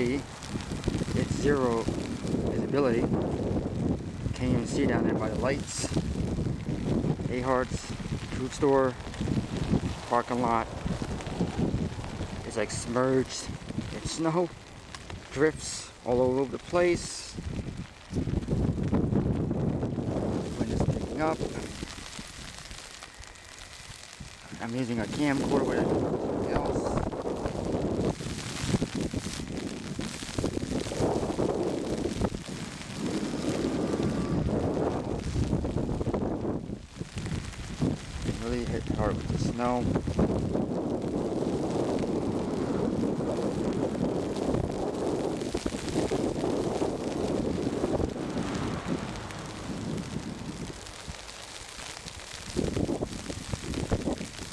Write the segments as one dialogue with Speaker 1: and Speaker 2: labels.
Speaker 1: see. It's zero visibility. Can't even see down there by the lights. Hart's food store parking lot is like submerged in snow. Drifts all over the place. Wind is picking up. I'm using a camcorder with everything else. Really hit hard with the snow.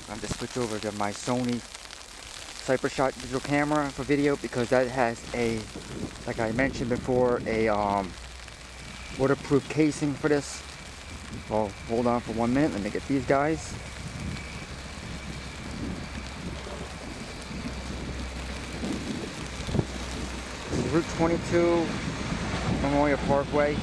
Speaker 1: I'm just switch over to my Sony Cybershot digital camera for video because that has a, like I mentioned before, a waterproof casing for this. Well, hold on for 1 minute. Let me get these guys. This is Route 22 Memorial Parkway.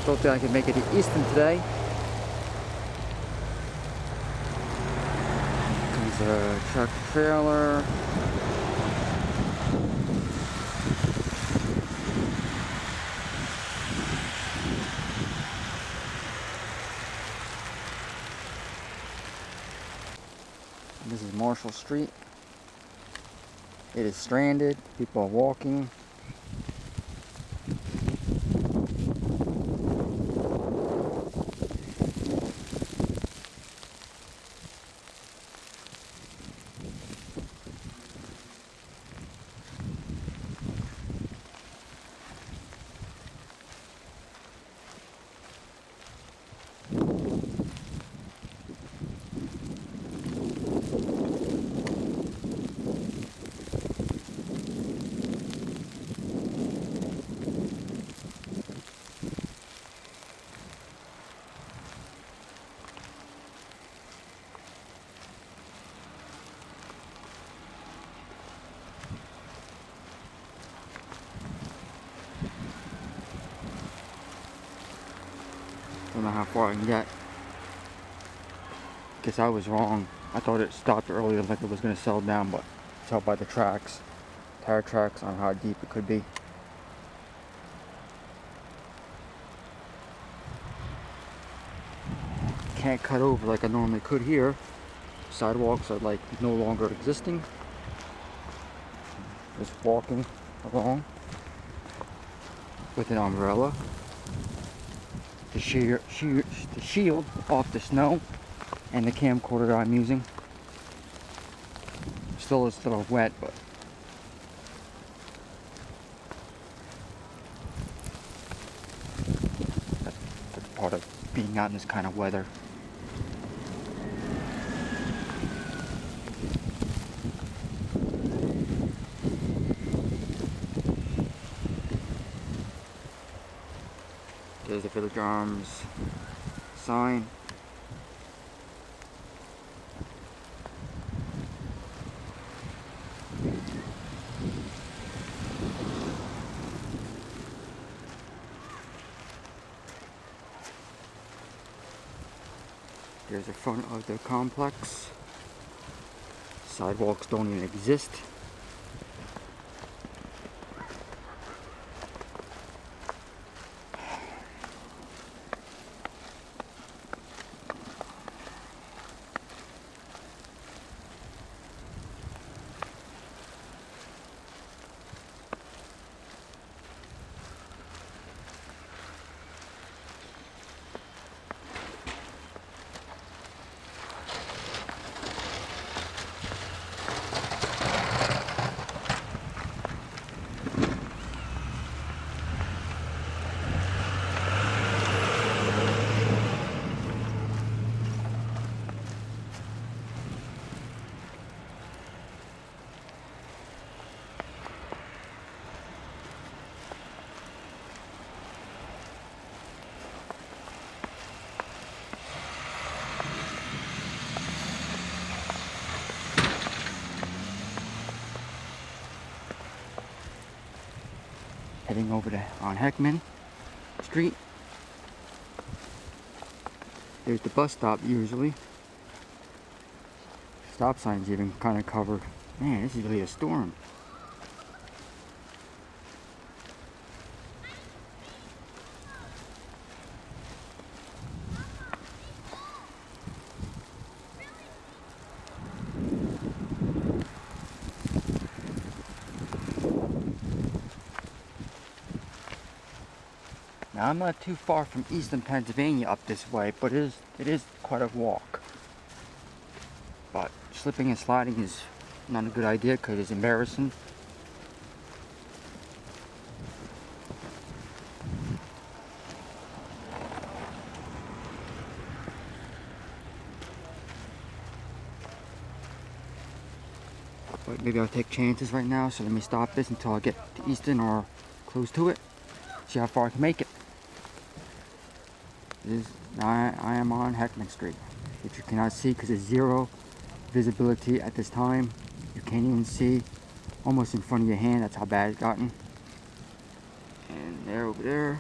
Speaker 1: Thought that I could make it to Easton today. Comes a truck trailer. This is Marshall Street. It is stranded. People are walking. Don't know how far I can get. Guess I was wrong. I thought it stopped earlier like it was going to settle down, but tell by the tracks, tire tracks, on how deep it could be. Can't cut over like I normally could here. Sidewalks are like no longer existing. Just walking along with an umbrella. The shield off the snow, and the camcorder that I'm using. Still is a little wet, but that's part of being out in this kind of weather. There's the Village Arms sign. Here's the front of the complex. Sidewalks don't even exist. heading over to on Heckman Street. There's the bus stop usually. Stop sign's even kind of covered. Man, this is really a storm. Now I'm not too far from Eastern Pennsylvania up this way, but it is quite a walk. But slipping and sliding is not a good idea because it's embarrassing. But maybe I'll take chances right now, so let me stop this until I get to Eastern or close to it. See how far I can make it. I am on Heckman Street, which you cannot see because there's zero visibility at this time. You can't even see almost in front of your hand. That's how bad it's gotten. And there, over there,